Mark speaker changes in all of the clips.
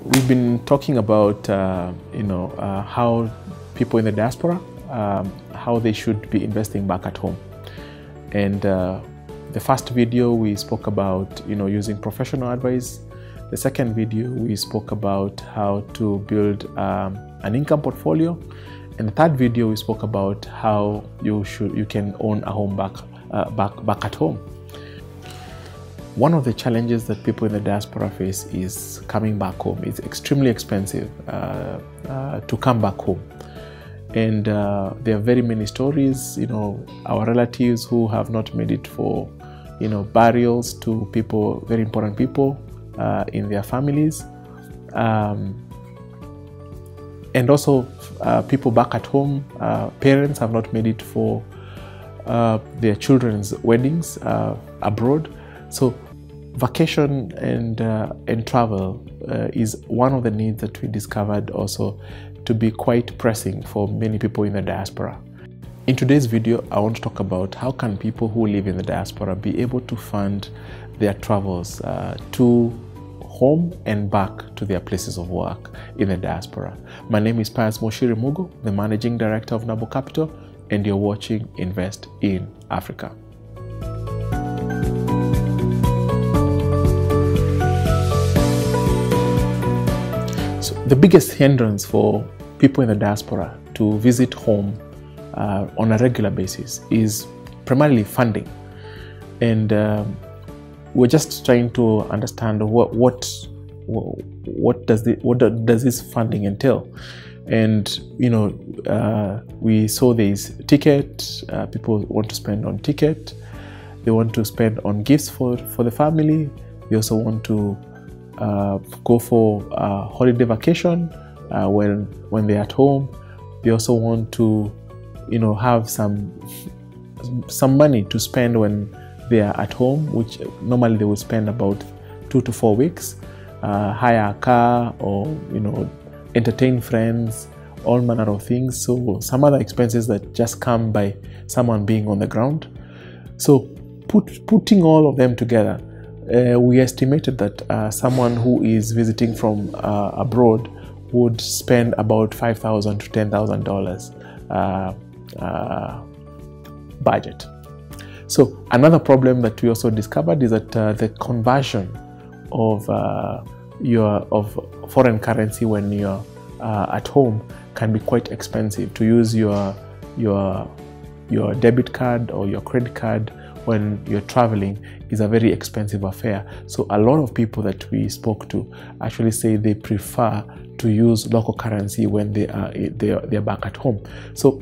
Speaker 1: we've been talking about how people in the diaspora, how they should be investing back at home. And the first video we spoke about using professional advice. The second video we spoke about how to build an income portfolio. And the third video we spoke about how you can own a home back at home. One of the challenges that people in the diaspora face is coming back home. It's extremely expensive to come back home. And there are very many stories, our relatives who have not made it for, burials to people, very important people in their families. And also people back at home, parents have not made it for their children's weddings abroad. So vacation and travel is one of the needs that we discovered also to be quite pressing for many people in the diaspora. In today's video, I want to talk about how can people who live in the diaspora be able to fund their travels to home and back to their places of work in the diaspora. My name is Pius Mugo, the Managing Director of Nabo Capital, and you're watching Invest in Africa. So the biggest hindrance for people in the diaspora to visit home on a regular basis is primarily funding. And we're just trying to understand what does this funding entail. And we saw there's ticket, people want to spend on ticket, they want to spend on gifts for the family, they also want to go for holiday vacation when they're at home, they also want to have some money to spend when they are at home, which normally they will spend about 2 to 4 weeks, hire a car or entertain friends, all manner of things. So some other expenses that just come by someone being on the ground. So putting all of them together, we estimated that someone who is visiting from abroad would spend about $5,000 to $10,000 budget. So another problem that we also discovered is that the conversion of foreign currency when you're at home can be quite expensive. To use your debit card or your credit card when you're traveling is a very expensive affair. So a lot of people that we spoke to actually say they prefer to use local currency when they're back at home. So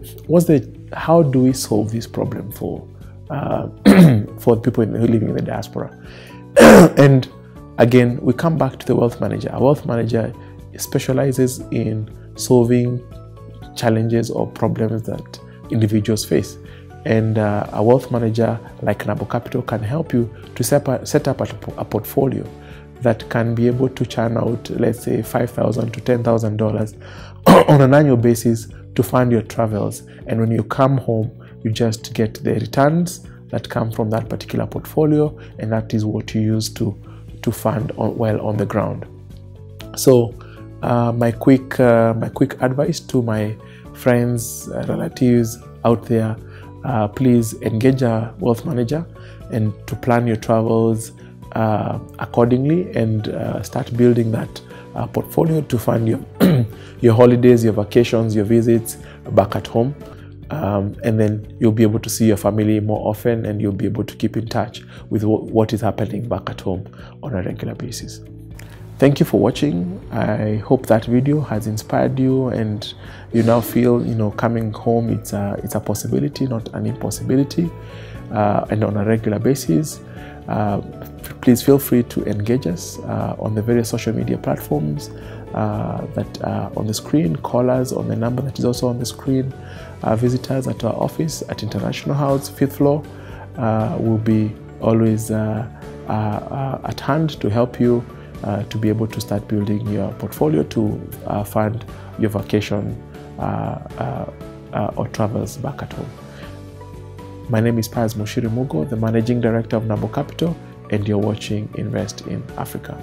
Speaker 1: how do we solve this problem for people who living in the diaspora? And again, we come back to the wealth manager. A wealth manager specializes in solving challenges or problems that individuals face. And a wealth manager like Nabo Capital can help you to set up a portfolio that can be able to churn out, let's say, $5,000 to $10,000 on an annual basis to fund your travels. And when you come home, you just get the returns that come from that particular portfolio, and that is what you use to fund while on the ground. So my quick advice to my friends, relatives out there, please engage a wealth manager and to plan your travels accordingly, and start building that portfolio to fund your holidays, your vacations, your visits back at home. And then you'll be able to see your family more often, and you'll be able to keep in touch with what is happening back at home on a regular basis. Thank you for watching. I hope that video has inspired you, and you now feel coming home it's a possibility, not an impossibility, and on a regular basis. Please feel free to engage us on the various social media platforms that are on the screen. Call us on the number that is also on the screen. Visit us at our office at International House, 5th floor. We'll be always at hand to help you to be able to start building your portfolio to fund your vacation or travels back at home. My name is Pius Mugo, the Managing Director of Nabo Capital, and you're watching Invest in Africa.